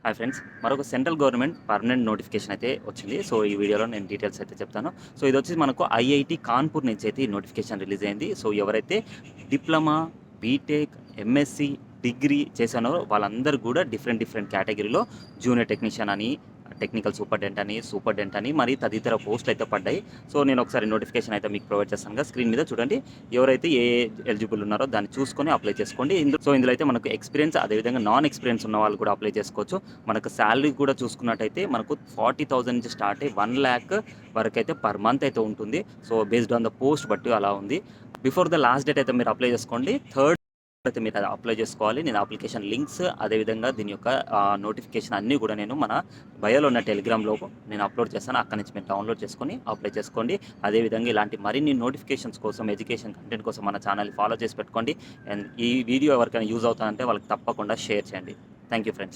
Hi friends, మరొక central government permanent notification అయితే వచ్చింది. సో ఈ వీడియోలో నేను డీటెయిల్స్ అయితే చెప్తాను. సో ఇది వచ్చేసి మనకు ఐఐటి కాన్పూర్ నుంచి అయితే ఈ నోటిఫికేషన్ రిలీజ్ అయింది. సో ఎవరైతే డిప్లొమా, బీటెక్, ఎంఎస్సి, డిగ్రీ చేశానో వాళ్ళందరూ కూడా డిఫరెంట్ డిఫరెంట్ కేటగిరీలో జూనియర్ టెక్నీషియన్ అని, టెక్నికల్ సూపర్డెంట్ అని మరి తదితర పోస్టులు అయితే పడ్డాయి. సో నేను ఒకసారి నోటిఫికేషన్ అయితే మీకు ప్రొవైడ్ చేస్తాను. స్క్రీన్ మీద చూడండి. ఎవరైతే ఏ ఎలిజిబుల్ ఉన్నారో దాన్ని చూసుకొని అప్లై చేసుకోండి. ఇందులో అయితే మనకు ఎక్స్పీరియన్స్, అదేవిధంగా నాన్ ఎక్స్పీరియన్స్ ఉన్న వాళ్ళు కూడా అప్లై చేసుకోవచ్చు. మనకు శాలరీ కూడా చూసుకున్నట్టయితే మనకు 40,000 నుంచి స్టార్ట్ అయ్యి 1,00,000 వరకు అయితే పర్ మంత్ అయితే ఉంటుంది. So based on the post బట్టి అలా ఉంది. బిఫోర్ ద లాస్ట్ డేట్ అయితే మీరు అప్లై చేసుకోండి. థర్డ్ అయితే మీరు అది అప్లై చేసుకోవాలి. నేను అప్లికేషన్ లింక్స్, అదేవిధంగా దీని యొక్క నోటిఫికేషన్ అన్నీ కూడా నేను మన బయోలో ఉన్న టెలిగ్రామ్లో నేను అప్లోడ్ చేస్తాను. అక్కడి నుంచి మీరు డౌన్లోడ్ చేసుకొని అప్లై చేసుకోండి. అదేవిధంగా ఇలాంటి మరిన్ని నోటిఫికేషన్స్ కోసం, ఎడ్యుకేషన్ కంటెంట్ కోసం మన ఛానల్ ఫాలో చేసి పెట్టుకోండి. అండ్ ఈ వీడియో ఎవరికైనా యూజ్ అవుతానంటే వాళ్ళకి తప్పకుండా షేర్ చేయండి. Thank you friends.